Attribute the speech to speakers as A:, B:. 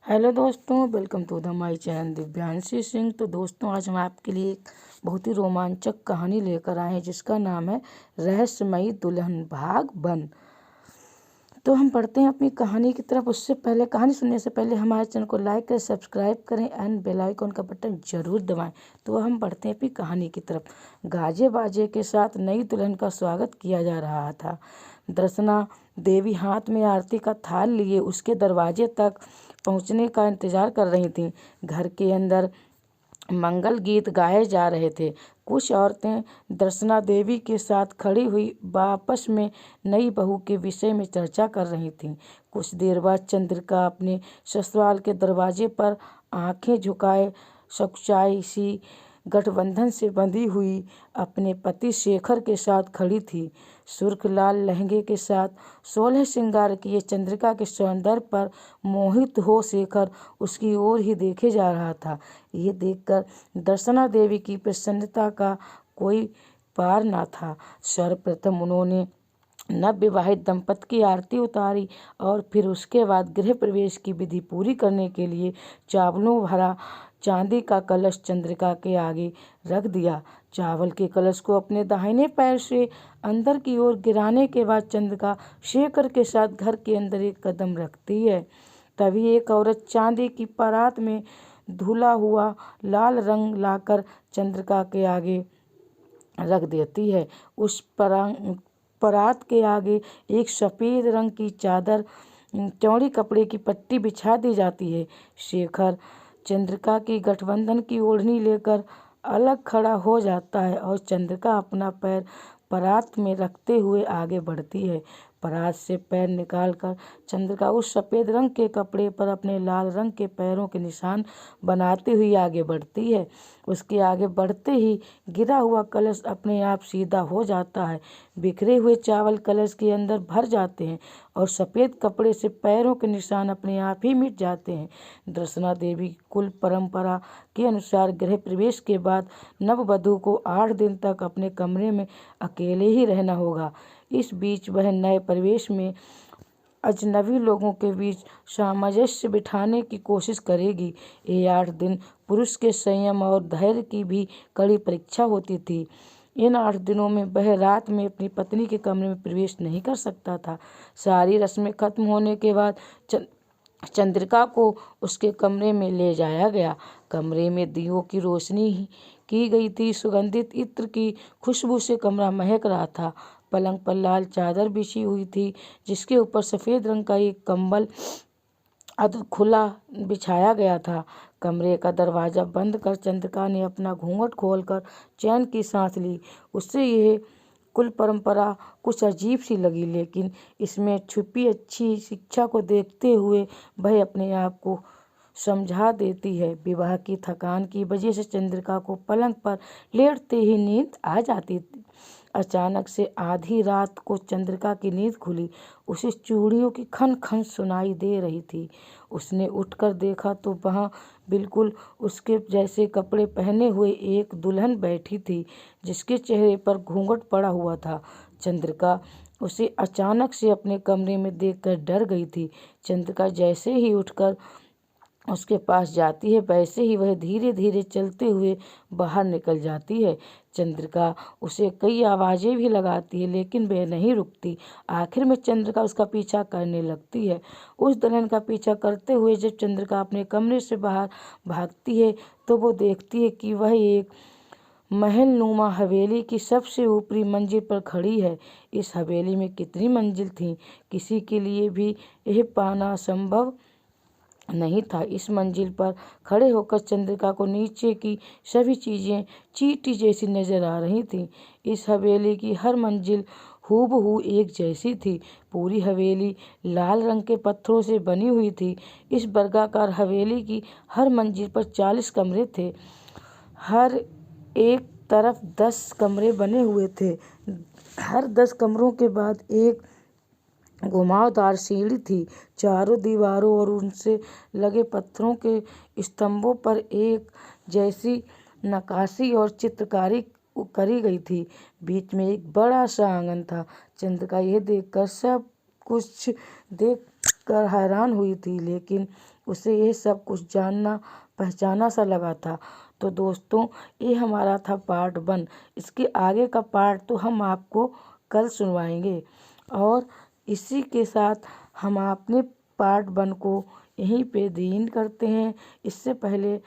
A: Hello दोस्तों, welcome to the my channel Divyanshi Singh. तो दोस्तों, आज हम आपके लिए एक बहुत ही रोमांचक कहानी लेकर आए हैं जिसका नाम है रहस्यमयी दुल्हन भाग 1। तो हम पढ़ते हैं अपनी कहानी की तरफ। उससे पहले, कहानी सुनने से पहले हमारे चैनल को लाइक करें, सब्सक्राइब करें एंड बेल आइकन का बटन जरूर दबाएं। तो हम पढ़ते हैं अपनी कहानी की तरफ। गाजे बाजे के साथ नई दुल्हन का स्वागत किया जा रहा था। दर्शना देवी हाथ में आरती का थाल लिए उसके दरवाजे तक पहुंचने का इंतजार कर रही थीं। घर के अंदर मंगल गीत गाए जा रहे थे। कुछ औरतें दर्शना देवी के साथ खड़ी हुई आपस में नई बहू के विषय में चर्चा कर रही थीं। कुछ देर बाद चंद्रिका अपने ससुराल के दरवाजे पर आंखें झुकाए सकुचाई सी गठबंधन से बंधी हुई अपने पति शेखर के साथ खड़ी थी। सुर्ख लाल लहंगे के साथ 16 श्रृंगार किए चंद्रिका के सौंदर्य पर मोहित हो शेखर उसकी ओर ही देखे जा रहा था। ये देखकर दर्शना देवी की प्रसन्नता का कोई पार न था। सर्वप्रथम उन्होंने नवविवाहित दंपति की आरती उतारी और फिर उसके बाद गृह प्रवेश की विधि पूरी करने के लिए चावलों भरा चांदी का कलश चंद्रिका के आगे रख दिया। चावल के कलश को अपने दाहिने पैर से अंदर की ओर गिराने के बाद चंद्रिका शेखर के साथ घर के अंदर एक कदम रखती है। तभी एक औरत चांदी की परात में धुला हुआ लाल रंग लाकर चंद्रिका के आगे रख देती है। उस परात के आगे एक सफ़ेद रंग की चादर चौड़ी कपड़े की पट्टी बिछा दी जाती है। शेखर चंद्रिका की गठबंधन की ओढ़नी लेकर अलग खड़ा हो जाता है और चंद्रिका अपना पैर परात में रखते हुए आगे बढ़ती है। परात से पैर निकालकर चंद्रिका उस सफ़ेद रंग के कपड़े पर अपने लाल रंग के पैरों के निशान बनाते हुए आगे बढ़ती है। उसके आगे बढ़ते ही गिरा हुआ कलश अपने आप सीधा हो जाता है। बिखरे हुए चावल कलश के अंदर भर जाते हैं और सफ़ेद कपड़े से पैरों के निशान अपने आप ही मिट जाते हैं। दर्शना देवी कुल परंपरा के अनुसार गृह प्रवेश के बाद नववधू को 8 दिन तक अपने कमरे में अकेले ही रहना होगा। इस बीच वह नए प्रवेश में अजनबी लोगों के बीच सामंजस्य बिठाने की कोशिश करेगी। ये 8 दिन पुरुष के संयम और धैर्य की भी कड़ी परीक्षा होती थी। इन 8 दिनों में वह रात में अपनी पत्नी के कमरे में प्रवेश नहीं कर सकता था। सारी रस्में खत्म होने के बाद चंद्रिका को उसके कमरे में ले जाया गया। कमरे में दियों की रोशनी की गई थी। सुगंधित इत्र की खुशबू से कमरा महक रहा था। पलंग पर लाल चादर बिछी हुई थी जिसके ऊपर सफ़ेद रंग का एक कंबल खुला बिछाया गया था। कमरे का दरवाज़ा बंद कर चंद्रिका ने अपना घूंघट खोलकर चैन की सांस ली। उससे यह कुल परंपरा कुछ अजीब सी लगी, लेकिन इसमें छुपी अच्छी शिक्षा को देखते हुए वह अपने आप को समझा देती है। विवाह की थकान की वजह से चंद्रिका को पलंग पर लेटते ही नींद आ जाती थी। अचानक से आधी रात को चंद्रिका की नींद खुली। उसे चूड़ियों की खन खन सुनाई दे रही थी। उसने उठकर देखा तो वहाँ बिल्कुल उसके जैसे कपड़े पहने हुए एक दुल्हन बैठी थी जिसके चेहरे पर घूंघट पड़ा हुआ था। चंद्रिका उसे अचानक से अपने कमरे में देखकर डर गई थी। चंद्रिका जैसे ही उठकर उसके पास जाती है वैसे ही वह धीरे धीरे चलते हुए बाहर निकल जाती है। चंद्रिका उसे कई आवाज़ें भी लगाती है लेकिन वह नहीं रुकती। आखिर में चंद्रिका उसका पीछा करने लगती है। उस दुल्हन का पीछा करते हुए जब चंद्रिका अपने कमरे से बाहर भागती है तो वो देखती है कि वह एक महलनुमा हवेली की सबसे ऊपरी मंजिल पर खड़ी है। इस हवेली में कितनी मंजिल थीं, किसी के लिए भी यह पाना संभव नहीं था। इस मंजिल पर खड़े होकर चंद्रिका को नीचे की सभी चीज़ें चींटी जैसी नजर आ रही थीं। इस हवेली की हर मंजिल हूबहू एक जैसी थी। पूरी हवेली लाल रंग के पत्थरों से बनी हुई थी। इस वर्गाकार हवेली की हर मंजिल पर 40 कमरे थे। हर एक तरफ 10 कमरे बने हुए थे। हर 10 कमरों के बाद एक घुमावदार सीढ़ी थी। चारों दीवारों और उनसे लगे पत्थरों के स्तंभों पर एक जैसी नक्काशी और चित्रकारी करी गई थी। बीच में एक बड़ा सा आंगन था। चंद्रिका यह देखकर सब कुछ देखकर हैरान हुई थी, लेकिन उसे ये सब कुछ जानना पहचाना सा लगा था। तो दोस्तों, ये हमारा था पार्ट 1। इसके आगे का पार्ट तो हम आपको कल सुनवाएंगे। और इसी के साथ हम अपने पार्ट 1 को यहीं पे दी एंड करते हैं। इससे पहले